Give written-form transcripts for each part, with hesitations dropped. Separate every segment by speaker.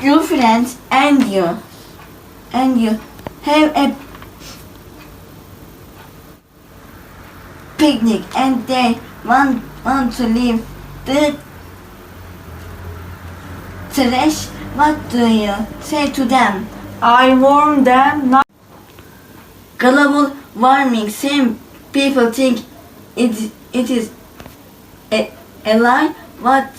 Speaker 1: your friends and you have a picnic and they want to leave the trash, what do you say to them?
Speaker 2: I warn them not.
Speaker 1: Global warming, some people think it is a lie. What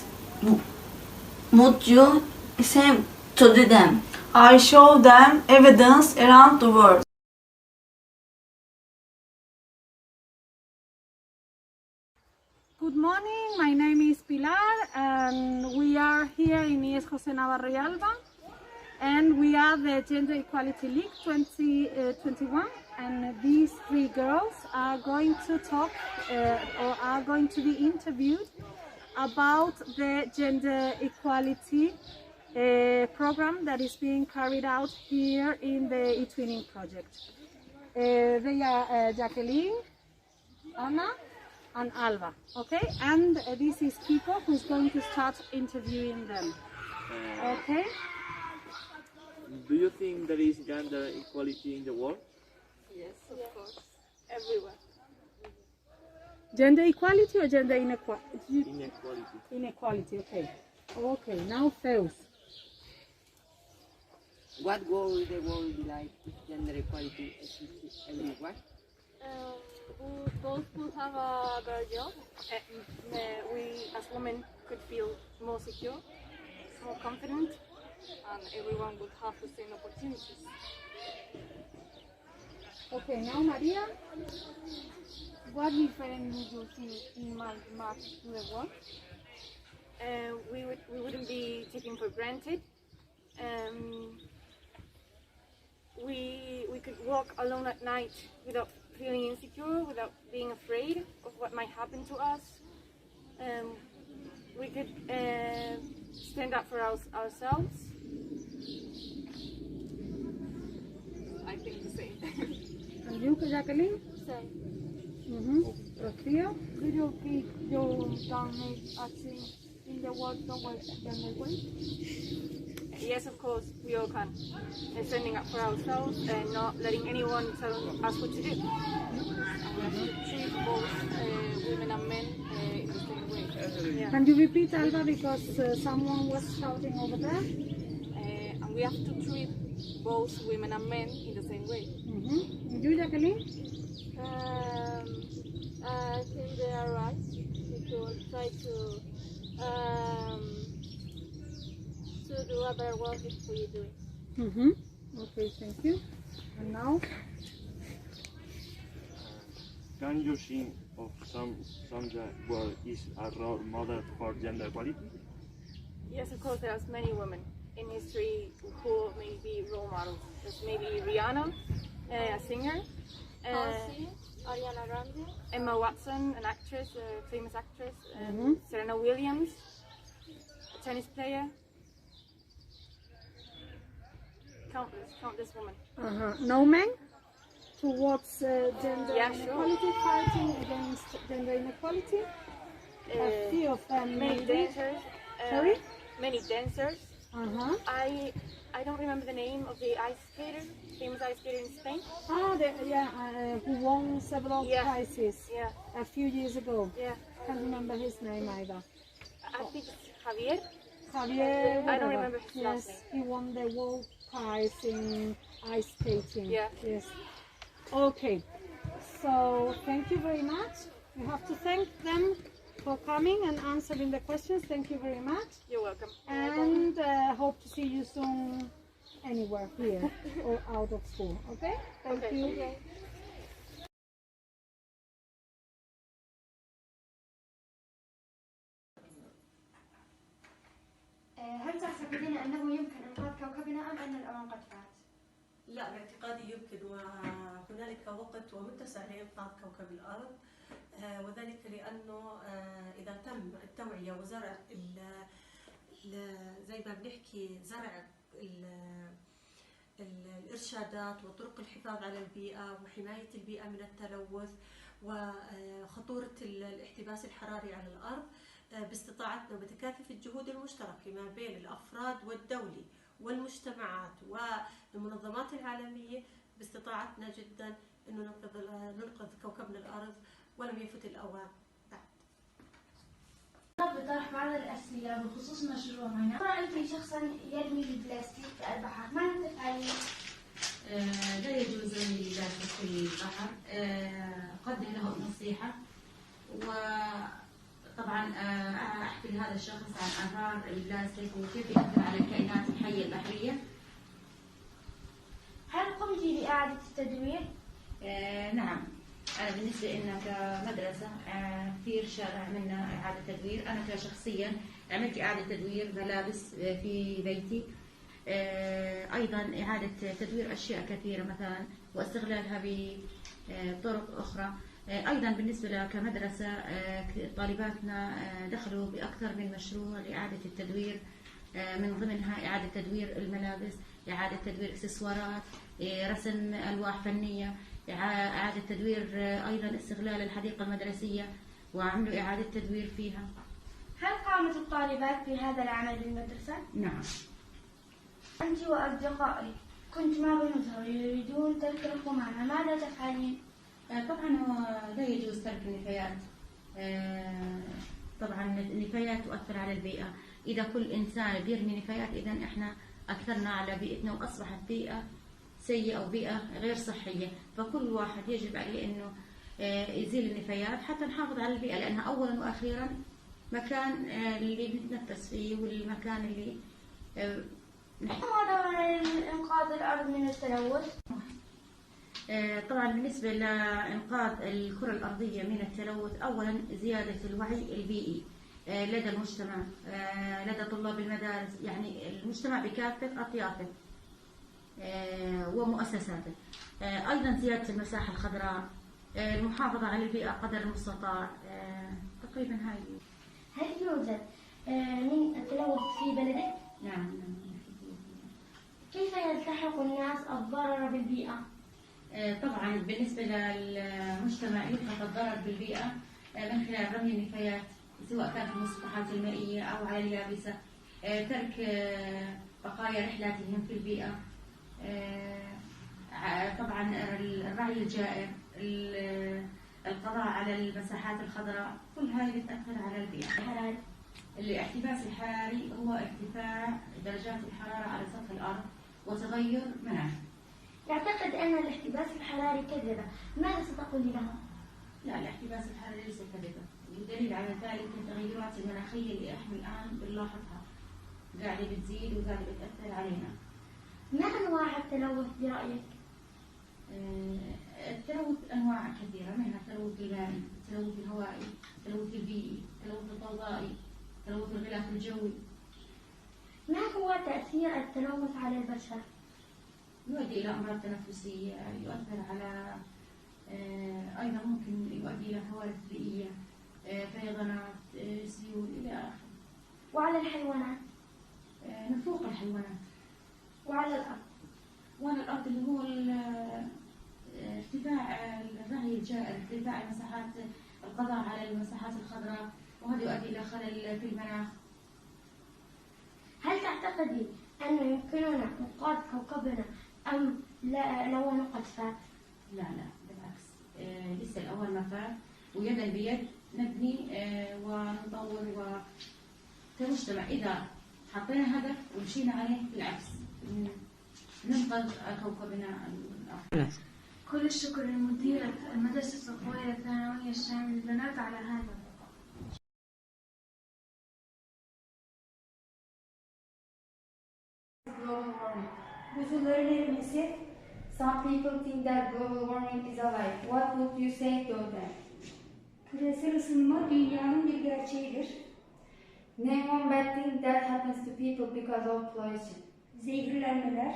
Speaker 1: would you say to them?
Speaker 2: I show them evidence around the world.
Speaker 3: Good morning, my name is Pilar and we are here in IES José Navarro y Alba and we are the Gender Equality League 2021 and these three girls are going to talk or are going to be interviewed about the gender equality program that is being carried out here in the e-twinning project. They are Jacqueline, Anna and Alba, okay? And this is Kiko who's going to start interviewing them, okay?
Speaker 4: Do you think there is gender equality in the world?
Speaker 5: Yes, of course. Everywhere.
Speaker 3: Gender equality or gender inequality?
Speaker 4: Inequality.
Speaker 3: Inequality, okay. Okay, now Feus.
Speaker 6: What will the world be like if gender equality exists everywhere?
Speaker 5: Both will have a better job. We as women could feel more secure, more confident, and everyone would have the same opportunities.
Speaker 3: Okay, now Maria. What difference do you see in my march to the world?
Speaker 5: We wouldn't be taken for granted. We could walk alone at night without feeling insecure, without being afraid of what might happen to us. We could stand up for ourselves. I think the same.
Speaker 3: And you, Jacqueline?
Speaker 5: Same.
Speaker 3: Theo?
Speaker 7: Do you think you can make action in the world towards gender equality?
Speaker 5: Yes, of course, we all can. Standing up for ourselves and not letting anyone tell us what to do. And we have to treat both women and men in the same way. Yeah.
Speaker 3: Can you repeat, Alba, because someone was shouting over there?
Speaker 5: And we have to treat both women and men in the same way.
Speaker 3: And you, Jacqueline?
Speaker 7: I think they are right. We should try to do a better work if we do it.
Speaker 3: Okay, thank you. And now?
Speaker 4: Can you think of some that world is a role model for gender equality?
Speaker 5: Yes, of course, there's many women in history who may be role models. There's maybe Rihanna, a singer.
Speaker 7: Ariana Grande.
Speaker 5: Emma Watson, an actress, a famous actress. Serena Williams, a tennis player. Countless women.
Speaker 3: No men towards gender inequality,
Speaker 5: sure.
Speaker 3: fighting against gender inequality. A few of them.
Speaker 5: Many dancers.
Speaker 3: Sorry?
Speaker 5: Many dancers. I don't remember the name of the ice skater, famous ice skater in Spain.
Speaker 3: Who won several prizes
Speaker 5: Yeah.
Speaker 3: a few years ago.
Speaker 5: Yeah.
Speaker 3: Can't remember his name either.
Speaker 5: I think it's Javier.
Speaker 3: Javier.
Speaker 5: I don't remember his
Speaker 3: Yes,
Speaker 5: last name.
Speaker 3: he won the world prize in ice skating.
Speaker 5: Yeah.
Speaker 3: Yes. Okay. So thank you very much. You have to thank them for coming and answering the questions. Thank you very much.
Speaker 5: You're welcome.
Speaker 3: And hope to see you soon anywhere here or out of school. Okay? Thank you.
Speaker 5: Okay.
Speaker 8: هل تعتقدين أنه يمكن إنقاذ كوكبنا أم أن الأوان قد فات؟
Speaker 9: لا، باعتقادي يمكن وهنالك وقت ومتسع لإنقاذ كوكب الأرض، وذلك لأنه إذا تم التوعية وزرع زي ما بنحكي زرع الإرشادات وطرق الحفاظ على البيئة وحماية البيئة من التلوث وخطورة الاحتباس الحراري على الأرض، باستطاعتنا وبتكاتف الجهود المشتركة ما بين الأفراد والدولة والمجتمعات والمنظمات العالمية باستطاعتنا جدا أنه ننقذ كوكبنا الأرض، ولم يفت الأوان بعد.
Speaker 8: بطرح بعض الأسئلة بخصوص مشروعنا. رأيت شخصا يرمي البلاستيك في البحر، ماذا تفعلين؟
Speaker 10: لا يجوز رمي البلاستيك في البحر. أقدم له نصيحة، وطبعا أحكي لهذا الشخص عن آثار البلاستيك وكيف يؤثر على الكائنات الحية البحرية.
Speaker 8: هل قمت بإعادة التدوير؟
Speaker 10: نعم، أنا بالنسبة لنا كمدرسة كثير شارع منا إعادة تدوير. أنا كشخصيا عملت إعادة تدوير ملابس في بيتي، أيضا إعادة تدوير أشياء كثيرة مثلا واستغلالها بطرق أخرى. أيضا بالنسبة لنا كمدرسة طالباتنا دخلوا بأكثر من مشروع لإعادة التدوير، من ضمنها إعادة تدوير الملابس، إعادة تدوير إكسسوارات، رسم ألواح فنية، إعادة تدوير أيضا استغلال الحديقة المدرسية وعملوا إعادة تدوير فيها.
Speaker 8: هل قامت الطالبات بهذا العمل بالمدرسة؟
Speaker 10: نعم.
Speaker 8: أنت وأصدقائك كنت مع بنظر يريدون ترك القمامة، ماذا تفعلين؟
Speaker 10: طبعا لا يجوز ترك النفايات. طبعا النفايات تؤثر على البيئة. إذا كل إنسان بيرمي نفايات إذا إحنا أثرنا على بيئتنا وأصبحت بيئة سيئة أو بيئة غير صحية. فكل واحد يجب عليه إنه يزيل النفايات حتى نحافظ على البيئة، لأنها أولا وأخيرا مكان اللي بنتنفس فيه والمكان اللي
Speaker 8: ما دور إنقاذ الأرض من التلوث؟
Speaker 10: طبعا بالنسبة لإنقاذ الكرة الأرضية من التلوث، أولا زيادة الوعي البيئي لدى المجتمع، لدى طلاب المدارس، يعني المجتمع بكافة أطيافه ومؤسساته. أيضا زيادة المساحة الخضراء، المحافظة على البيئة قدر المستطاع. تقريبا هاي.
Speaker 8: هل يوجد من التلوث في بلدك؟
Speaker 10: نعم.
Speaker 8: كيف يلتحق الناس الضرر بالبيئة؟
Speaker 10: طبعا بالنسبة للمجتمع يلحق الضرر بالبيئة من خلال رمي النفايات سواء كانت في المسطحات المائية أو على اليابسة، ترك بقايا رحلاتهم في البيئة، طبعا الرعي الجائر، القضاء على المساحات الخضراء، كل هاي بتأثر على البيئة. الاحتباس الحراري هو ارتفاع درجات الحرارة على سطح الأرض وتغير مناخ.
Speaker 8: يعتقد أن الاحتباس الحراري كذبة، ماذا ستقولي له؟
Speaker 10: لا، الاحتباس الحراري ليس كذبة، والدليل على ذلك التغيرات المناخية اللي احنا الآن بنلاحظها قاعدة بتزيد وقاعدة بتأثر علينا.
Speaker 8: ما أنواع التلوث برأيك؟
Speaker 10: التلوث أنواع كثيرة، منها التلوث المائي، التلوث الهوائي، التلوث البيئي، التلوث الضوضائي، التلوث الغلاف الجوي.
Speaker 8: ما هو تأثير التلوث على البشر؟
Speaker 10: يؤدي إلى أمراض تنفسية، يؤثر على أيضا ممكن يؤدي إلى كوارث بيئية، فيضانات، سيول إلى آخره.
Speaker 8: وعلى الحيوانات؟
Speaker 10: نفوق الحيوانات.
Speaker 8: وعلى الأرض؟
Speaker 10: وعلى الأرض اللي هو ارتفاع الرعي الجائر، ارتفاع المساحات، القضاء على المساحات الخضراء، وهذا يؤدي إلى خلل في المناخ.
Speaker 8: هل تعتقدي أن يمكننا إنقاذ كوكبنا أم لا لو قد فات؟
Speaker 10: لا بالعكس، لسه الأول ما فات، ويدا بيد نبني ونطور كمجتمع. إذا حطينا هدف ومشينا عليه بالعكس ننقذ كوكبنا الأرض.
Speaker 8: كل الشكر لمديرة المدرسة الصفوية الثانوية الشاملة للبنات على هذا.
Speaker 11: Global warming. Would you learn it, Missy? Some people think that global warming is a lie. What would you say to them?
Speaker 12: Küresel ısınma dünyanın bir gerçeğidir.
Speaker 11: Name one bad thing that happens to people because of pollution.
Speaker 12: Zehirlenmeler.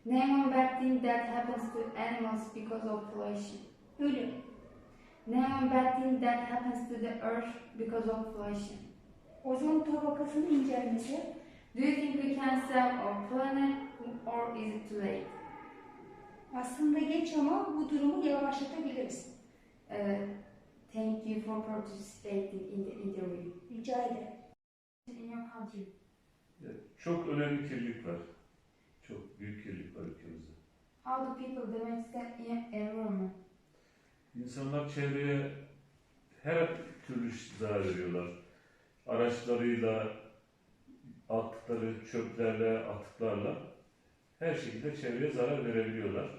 Speaker 11: Name one bad thing that happens to animals because of pollution.
Speaker 12: Ölüm.
Speaker 11: Name one bad thing that happens to the earth because of pollution.
Speaker 12: Ozon tabakasının incelmesi.
Speaker 11: Do you think we can save our planet or is it too late?
Speaker 12: Aslında geç ama bu durumu yavaşlatabiliriz.
Speaker 11: Thank you for participating in the interview.
Speaker 12: Rica ederim.
Speaker 11: In your country.
Speaker 13: Çok önemli kirlilik var. Çok büyük kirlilik var ülkemizde.
Speaker 11: How do people damage the environment?
Speaker 13: İnsanlar çevreye her türlü zarar veriyorlar. Araçlarıyla, attıkları çöplerle, atıklarla her şekilde çevreye zarar verebiliyorlar.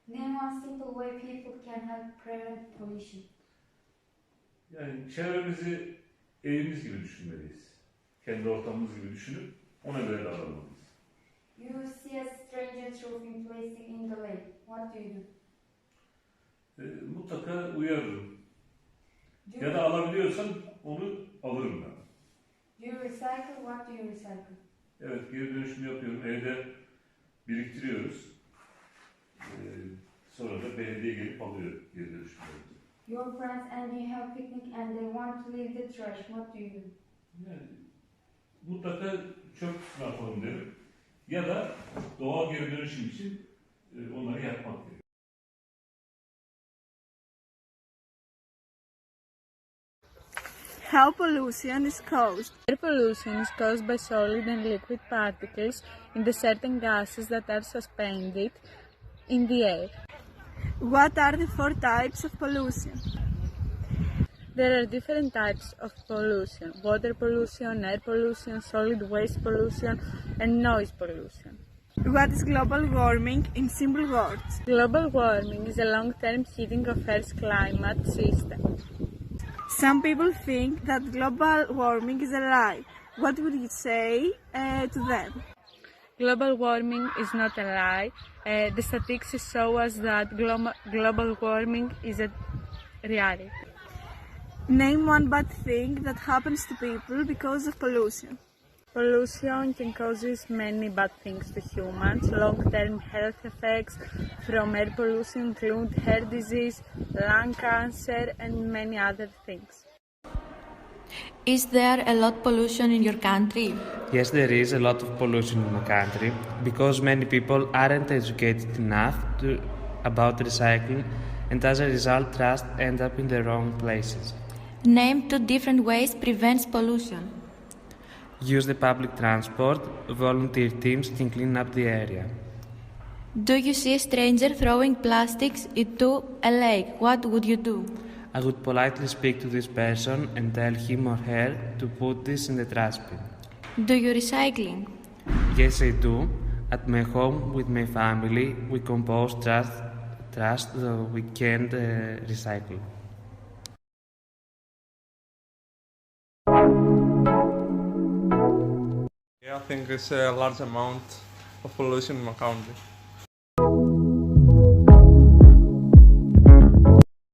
Speaker 11: Name one simple way people can help prevent pollution.
Speaker 13: Yani çevremizi evimiz gibi düşünmeliyiz. Kendi ortamımız gibi düşünüp ona göre davranmalıyız.
Speaker 11: You see a stranger throwing plastic in the lake. What do you do?
Speaker 13: Mutlaka uyarırım. Ya da alabiliyorsam onu alırım ben.
Speaker 11: Do you recycle? What do you recycle?
Speaker 13: Evet, geri dönüşüm yapıyorum. Evde biriktiriyoruz. Sonra da belediye gelip alıyor geri dönüşümleri.
Speaker 11: Your friends and you have picnic and they want to leave the trash. What do you do?
Speaker 13: Yani, mutlaka çöp kutusuna atalım derim. Ya da doğal geri dönüşüm için onları yapmak gerekiyor.
Speaker 2: How pollution is caused?
Speaker 14: Air pollution is caused by solid and liquid particles in the certain gases that are suspended in the air.
Speaker 2: What are the 4 types of pollution?
Speaker 14: There are different types of pollution: water pollution, air pollution, solid waste pollution, and noise pollution.
Speaker 2: What is global warming in simple words?
Speaker 14: Global warming is a long-term heating of Earth's climate system.
Speaker 2: Some people think that global warming is a lie. What would you say to them?
Speaker 14: Global warming is not a lie. The statistics show us that global warming is a reality.
Speaker 2: Name one bad thing that happens to people because of pollution.
Speaker 14: Pollution can cause many bad things to humans. Long-term health effects from air pollution include heart disease, lung cancer, and many other things.
Speaker 15: Is there a lot of pollution in your country?
Speaker 16: Yes, there is a lot of pollution in my country because many people aren't educated enough about recycling, and as a result, trash ends up in the wrong places.
Speaker 15: Name 2 different ways prevents pollution.
Speaker 16: Use the public transport. Volunteer teams can clean up the area.
Speaker 15: Do you see a stranger throwing plastics into a lake? What would you do?
Speaker 16: I would politely speak to this person and tell him or her to put this in the trash bin.
Speaker 15: Do you recycling?
Speaker 16: Yes, I do. At my home with my family, we compost trash so we can't recycle.
Speaker 17: I think it's a large amount of pollution in my country.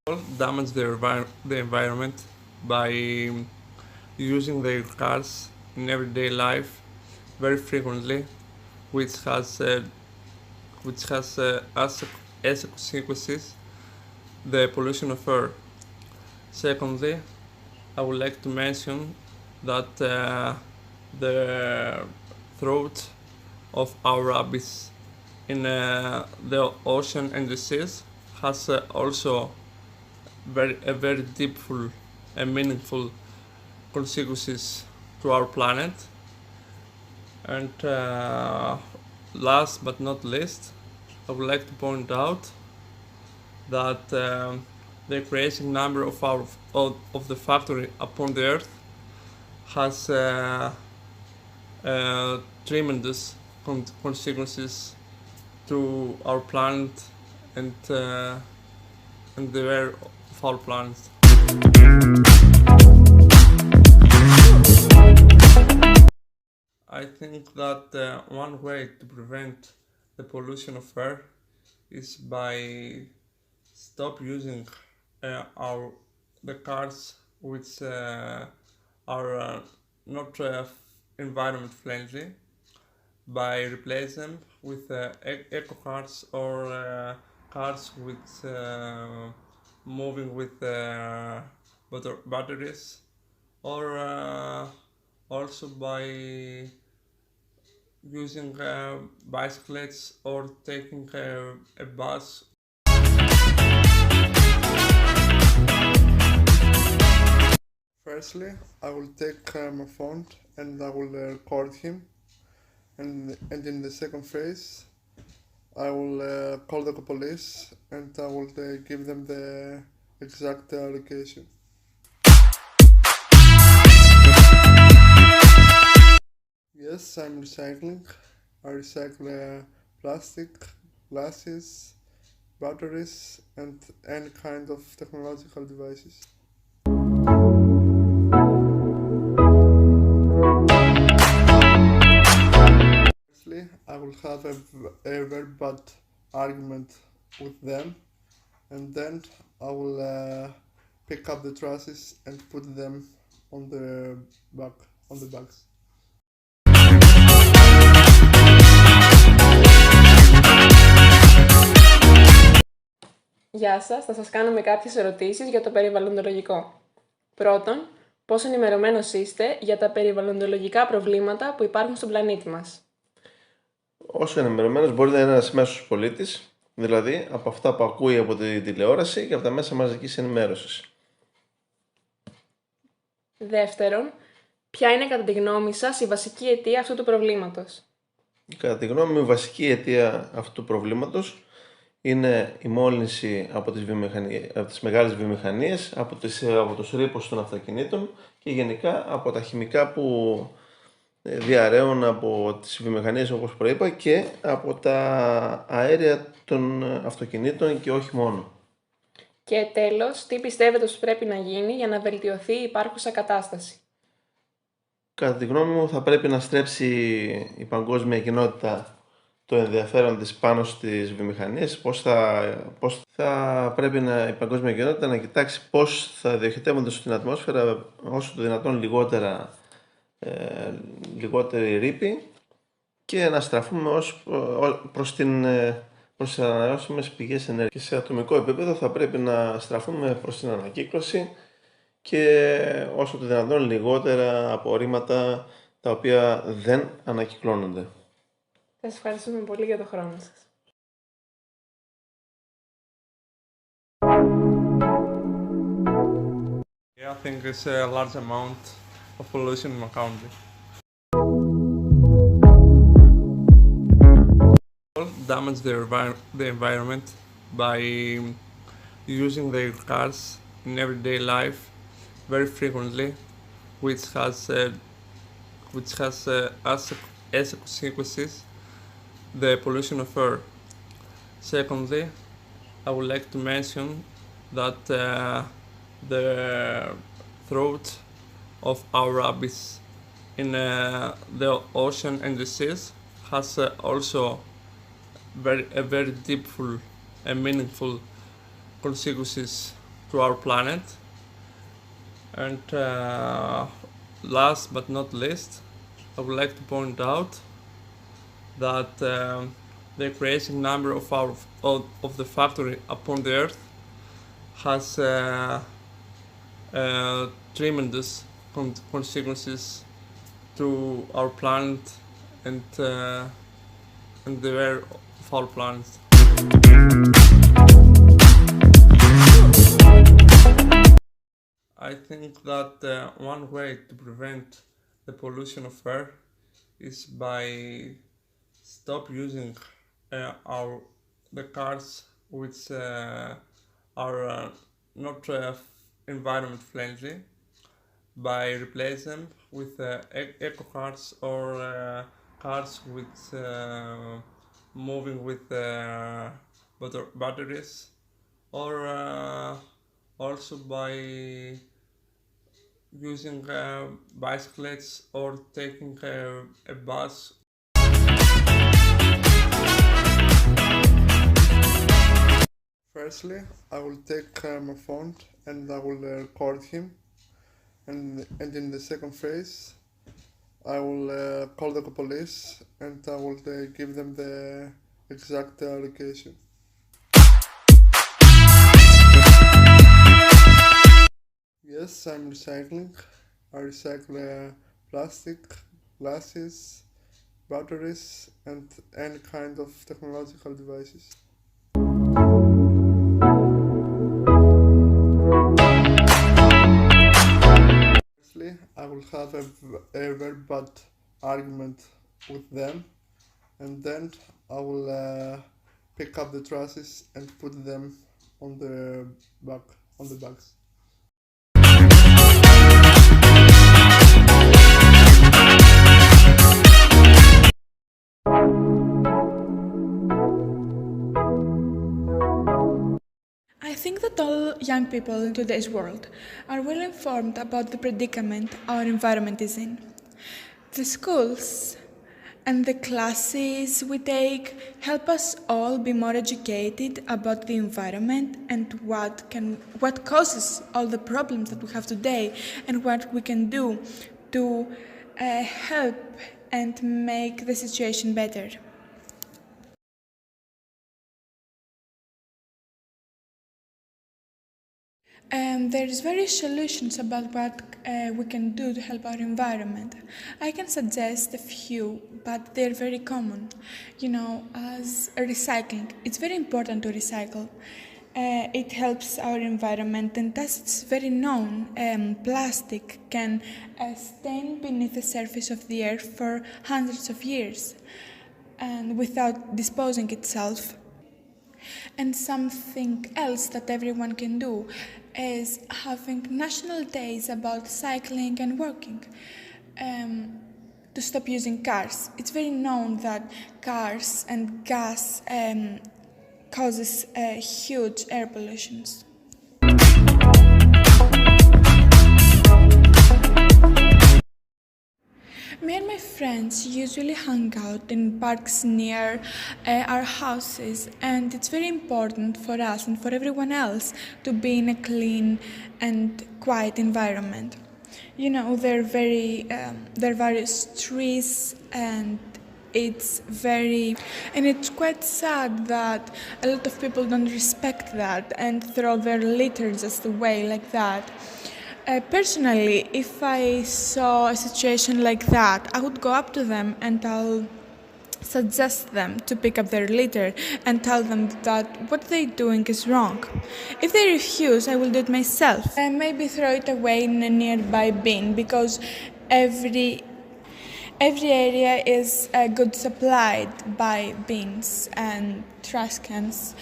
Speaker 17: People damage the environment by using their cars in everyday life very frequently, which has as consequences the pollution of air. Secondly, I would like to mention that the throat of our rubbish in the ocean and the seas has also very deepful and meaningful consequences to our planet. And last but not least, I would like to point out that the increasing number of the factory upon the earth has tremendous consequences to our planet and the air of our planet. I think that one way to prevent the pollution of air is by stop using the cars which are not environment friendly, by replace them with eco cars or cars with moving with batteries, or also by using bicycles or taking a bus. Firstly, I will take my phone and I will record him
Speaker 18: and in the second phase, I will call the police and I will give them the exact location. Yes, I'm recycling. I recycle plastic, glasses, batteries, and any kind of technological devices. Firstly, I will have a very bad argument with them, and then I will pick up the trashes and put them on the bags.
Speaker 19: Γεια σας, θα σας κάνουμε κάποιες ερωτήσεις για το περιβαλλοντολογικό. Πρώτον, πόσο ενημερωμένος είστε για τα περιβαλλοντολογικά προβλήματα που υπάρχουν στον πλανήτη μας?
Speaker 20: Όσο ενημερωμένος μπορεί να είναι ένας μέσος πολίτης, δηλαδή από αυτά που ακούει από τη τηλεόραση και από τα μέσα μαζικής ενημέρωσης.
Speaker 19: Δεύτερον, ποια είναι κατά τη γνώμη σας η βασική αιτία αυτού του προβλήματος?
Speaker 20: Κατά τη γνώμη μου, η βασική αιτία αυτού του προβλήματος είναι η μόλυνση από τις μεγάλες βιομηχανίες, από τους ρήπους των αυτοκινήτων και γενικά από τα χημικά που διαρρέουν από τις βιομηχανίες, όπως προείπα, και από τα αέρια των αυτοκινήτων και όχι μόνο.
Speaker 19: Και τέλος, τι πιστεύετε πως πρέπει να γίνει για να βελτιωθεί η υπάρχουσα κατάσταση?
Speaker 20: Κατά τη γνώμη μου, θα πρέπει να στρέψει η παγκόσμια κοινότητα το ενδιαφέρον της πάνω στις βιομηχανίες, πώς θα πρέπει η παγκόσμια κοινότητα να κοιτάξει πώς θα διοχετεύονται στην ατμόσφαιρα όσο το δυνατόν λιγότερη ρήπη και να στραφούμε προς τις ανανεώσιμες πηγές ενέργειας. Και σε ατομικό επίπεδο θα πρέπει να στραφούμε προς την ανακύκλωση και όσο το δυνατόν λιγότερα απορρίμματα τα οποία δεν ανακυκλώνονται.
Speaker 19: Σας ευχαριστούμε πολύ για το χρόνο σας.
Speaker 17: Yeah, I think it's a large amount of pollution in my country. People damage the environment by using their cars in everyday life very frequently, which has as consequences the pollution of air. Secondly, I would like to mention that the throat of our abyss in the ocean and the seas has also a very deepful and meaningful consequences to our planet. And last but not least, I would like to point out that the increasing number of the factory upon the earth has tremendous consequences to our planet and the air of our planet. I think that one way to prevent the pollution of air is by stop using the cars which are not environment friendly, by replace them with eco cars or cars with moving with batteries, or also by using bicycles or taking a bus.
Speaker 18: Firstly, I will take my phone and I will record him, and in the second phase, I will call the police and I will give them the exact location. Yes, I'm recycling. I recycle plastic, glasses, batteries, and any kind of technological devices. Firstly, I will have a very bad argument with them, and then I will pick up the trashes and put them on the bags.
Speaker 2: I think that all young people in today's world are well informed about the predicament our environment is in. The schools and the classes we take help us all be more educated about the environment and what causes all the problems that we have today and what we can do to help and make the situation better. There's various solutions about what we can do to help our environment. I can suggest a few, but they're very common. As recycling. It's very important to recycle. It helps our environment, and as it's very known, plastic can stain beneath the surface of the earth for hundreds of years and without disposing itself. And something else that everyone can do is having national days about cycling and walking, to stop using cars. It's very known that cars and gas causes huge air pollutions. Me and my friends usually hang out in parks near our houses, and it's very important for us and for everyone else to be in a clean and quiet environment. There are various trees, and it's quite sad that a lot of people don't respect that and throw their litter just away like that. Personally, if I saw a situation like that, I would go up to them and I'll suggest them to pick up their litter and tell them that what they're doing is wrong. If they refuse, I will do it myself and maybe throw it away in a nearby bin, because every area is good supplied by bins and trash cans.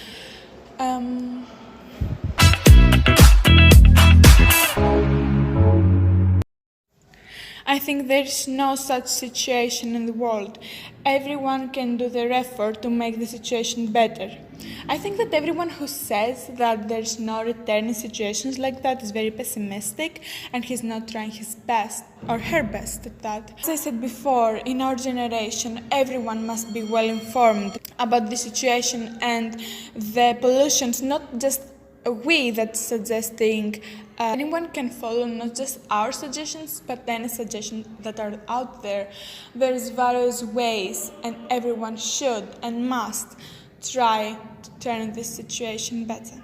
Speaker 2: I think there is no such situation in the world. Everyone can do their effort to make the situation better. I think that everyone who says that there's no return in situations like that is very pessimistic, and he's not trying his best or her best at that. As I said before, in our generation, everyone must be well informed about the situation and the pollutions, not just we that's suggesting. Anyone can follow not just our suggestions, but any suggestions that are out there. There's various ways, and everyone should and must try to turn this situation better.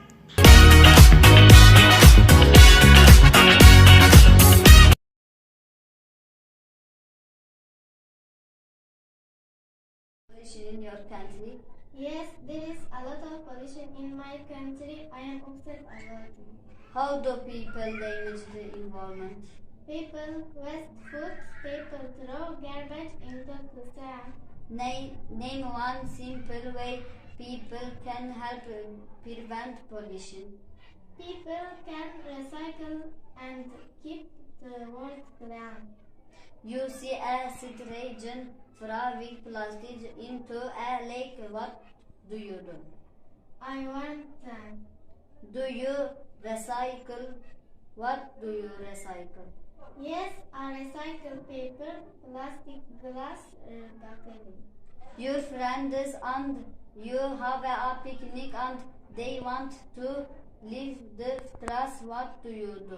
Speaker 21: In your country?
Speaker 8: Yes, there is a lot of pollution in my country. I am upset about it.
Speaker 21: How do people damage the environment?
Speaker 8: People waste food, people throw garbage into the sand.
Speaker 21: Name one simple way people can help prevent pollution.
Speaker 8: People can recycle and keep the world clean.
Speaker 21: You see a stranger throwing plastic into a lake. What do you do?
Speaker 8: I want them.
Speaker 21: Do you recycle? What do you recycle?
Speaker 8: Yes, I recycle paper, plastic, glass, packaging.
Speaker 21: Your friends and you have a picnic and they want to leave the trash. What do you do?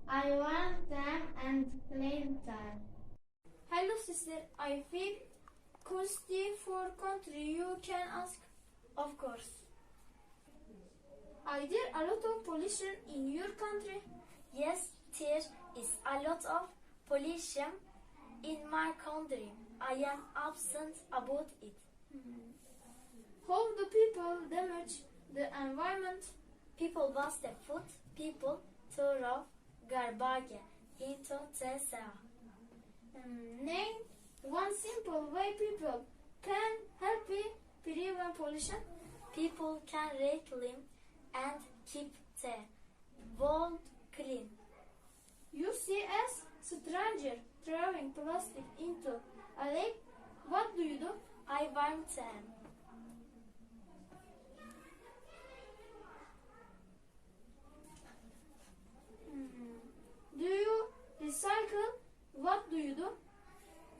Speaker 8: I want them and clean them.
Speaker 7: Hello sister, I feel thirsty for country. You can ask? Of course. Are there a lot of pollution in your country?
Speaker 22: Yes, there is a lot of pollution in my country. I am absent about it.
Speaker 7: How do people damage the environment?
Speaker 22: People waste food, people throw garbage into the sea.
Speaker 7: Name one simple
Speaker 22: simple way people can help prevent pollution? People can reclaim and keep the world clean.
Speaker 8: You see a stranger throwing plastic into a lake. What do you do?
Speaker 22: I warn them.
Speaker 8: Do you recycle? What do you do?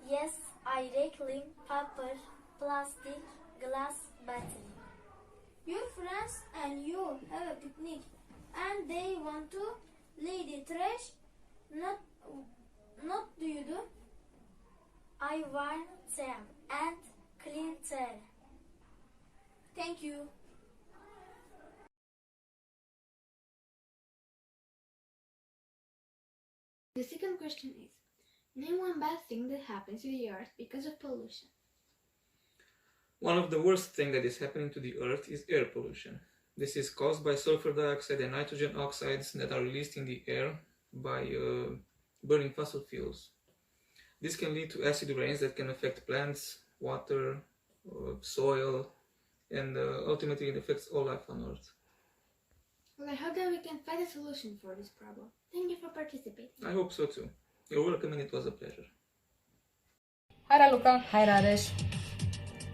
Speaker 22: Yes, I reclaim paper, plastic, glass, battery.
Speaker 8: Your friends and you have a picnic and they want to lay the trash. Not do you do?
Speaker 22: I warn them and clean them.
Speaker 8: Thank you.
Speaker 1: The second question is, name one bad thing that happens to the earth because of pollution.
Speaker 6: One of the worst things that is happening to the earth is air pollution. This is caused by sulfur dioxide and nitrogen oxides that are released in the air by burning fossil fuels. This can lead to acid rains that can affect plants, water, soil, and ultimately it affects all life on earth.
Speaker 1: Well, I hope that we can find a solution for this problem. Thank you for participating.
Speaker 6: I hope so too. You're welcome and it was a pleasure.
Speaker 23: Hi Raluca.
Speaker 24: Hi Raresh.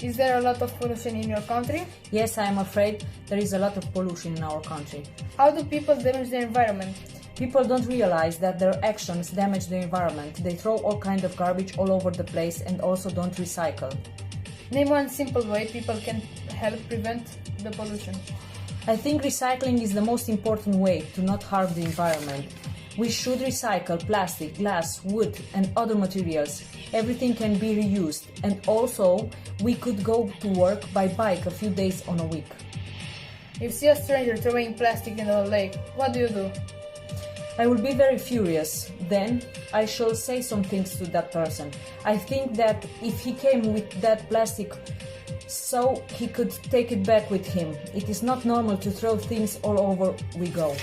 Speaker 23: Is there a lot of pollution in your country?
Speaker 24: Yes, I am afraid there is a lot of pollution in our country.
Speaker 23: How do people damage the environment?
Speaker 24: People don't realize that their actions damage the environment. They throw all kinds of garbage all over the place and also don't recycle.
Speaker 23: Name one simple way people can help prevent the pollution.
Speaker 24: I think recycling is the most important way to not harm the environment. We should recycle plastic, glass, wood and other materials. Everything can be reused, and also we could go to work by bike a few days on a week.
Speaker 23: If you see a stranger throwing plastic in a lake, what do you do?
Speaker 24: I will be very furious. Then I shall say some things to that person. I think that if he came with that plastic, so he could take it back with him. It is not normal to throw things all over we go.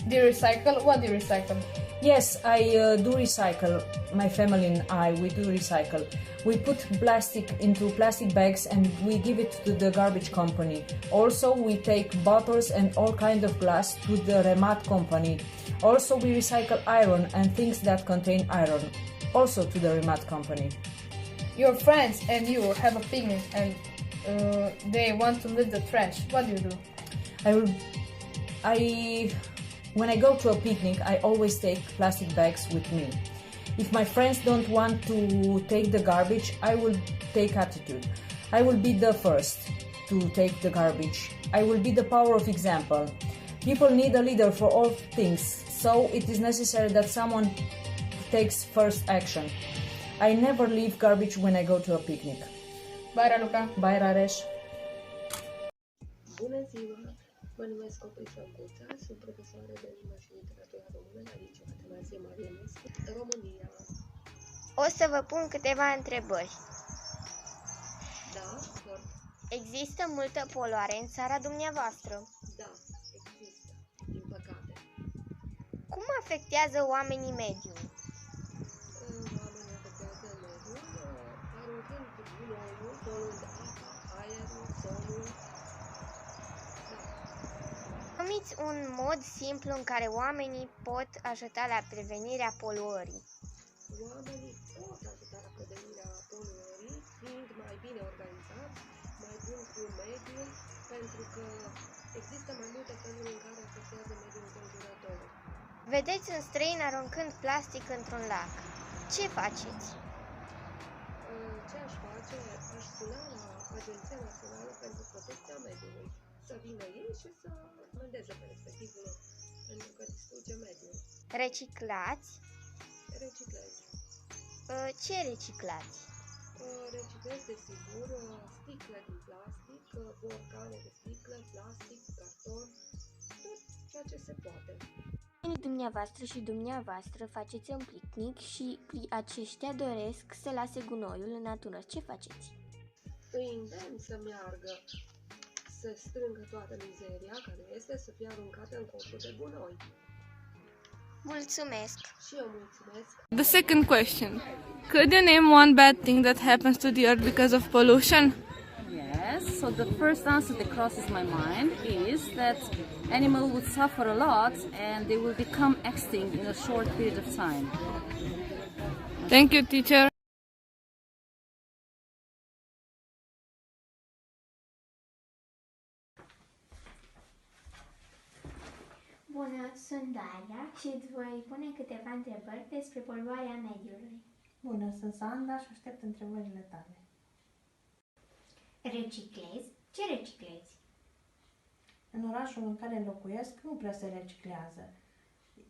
Speaker 23: Do you recycle? What do you recycle?
Speaker 24: Yes, I do recycle. My family and I, we do recycle. We put plastic into plastic bags and we give it to the garbage company. Also, we take bottles and all kind of glass to the Remat company. Also, we recycle iron and things that contain iron, also to the Remat company.
Speaker 23: Your friends and you have a picnic and they want to leave the trash. What do you do?
Speaker 24: When I go to a picnic, I always take plastic bags with me. If my friends don't want to take the garbage, I will take attitude. I will be the first to take the garbage. I will be the power of example. People need a leader for all things, so it is necessary that someone takes first action. I never leave garbage when I go to a picnic.
Speaker 23: Bye, Raluca.
Speaker 24: Bye, Raresh.
Speaker 25: Bună ziua! Mă numesc Coprița Guța, sunt profesoară de limbă și literatură română la Liceul Atanasie Marinescu, România.
Speaker 26: O să vă pun câteva întrebări.
Speaker 25: Da, form.
Speaker 26: Există multă poluare în țara dumneavoastră?
Speaker 25: Da, există, din păcate.
Speaker 26: Cum afectează oamenii mediul?
Speaker 25: Oamenii afectează mediul, aruncând gunoiul, poluând apa, aerul, solul.
Speaker 26: Numiți un mod simplu în care oamenii pot ajuta la prevenirea poluării.
Speaker 25: Oamenii pot ajuta la prevenirea poluării fiind mai bine organizați, mai buni cu mediul, pentru că există mai multe feluri în care afectează mediul înconjurător.
Speaker 26: Vedeți un străin aruncând plastic într-un lac. Ce faceți?
Speaker 25: Ce aș face? Aș suna la Agenția Națională pentru Protecția Mediului. Să vină ei și să mândeze pe respectivul pentru că distruge mediul.
Speaker 26: Reciclați?
Speaker 25: Reciclez.
Speaker 26: Ce reciclați?
Speaker 25: Reciclez, desigur, sticle din plastic, borcane de sticlă, plastic, carton, tot ceea ce se poate.
Speaker 26: Dumneavoastră și dumneavoastră faceți un picnic și aceștia doresc să lase gunoiul în natură. Ce faceți?
Speaker 25: Îi îndemn să meargă, să strângă toată mizeria care este, să fie aruncată în copul de gunoi.
Speaker 26: Mulțumesc!
Speaker 25: Și eu mulțumesc.
Speaker 14: The second question. Could you name one bad thing that happens to the earth because of pollution?
Speaker 3: Yes, so the first answer that crosses my mind is that animals would suffer a lot and they will become extinct in a short period of time.
Speaker 14: Thank you, teacher.
Speaker 4: Bună, sunt Daria și îți voi pune câteva întrebări despre poluarea mediului.
Speaker 5: Bună, sunt Sanda și aștept întrebările tale.
Speaker 4: Reciclezi? Ce reciclezi?
Speaker 5: În orașul în care locuiesc nu prea se reciclează,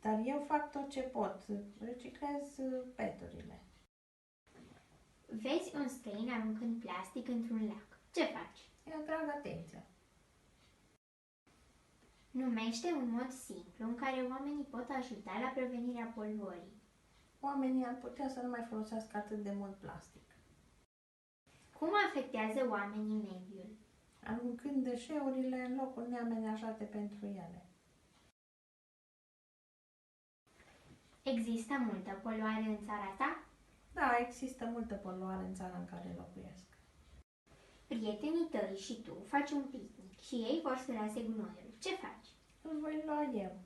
Speaker 5: dar eu fac tot ce pot. Reciclez peturile.
Speaker 4: Vezi un străin aruncând plastic într-un lac. Ce faci?
Speaker 5: Îi atrag atenția.
Speaker 4: Numește un mod simplu în care oamenii pot ajuta la prevenirea poluării.
Speaker 5: Oamenii ar putea să nu mai folosească atât de mult plastic.
Speaker 4: Cum afectează oamenii mediul?
Speaker 5: Aruncând deșeurile în locuri neamenajate pentru ele.
Speaker 4: Există multă poluare în țara ta?
Speaker 5: Da, există multă poluare în țara în care locuiesc.
Speaker 4: Prietenii tăi și tu faci un picnic și ei vor să lase gunoiul. Ce faci?
Speaker 5: Îl voi lua eu.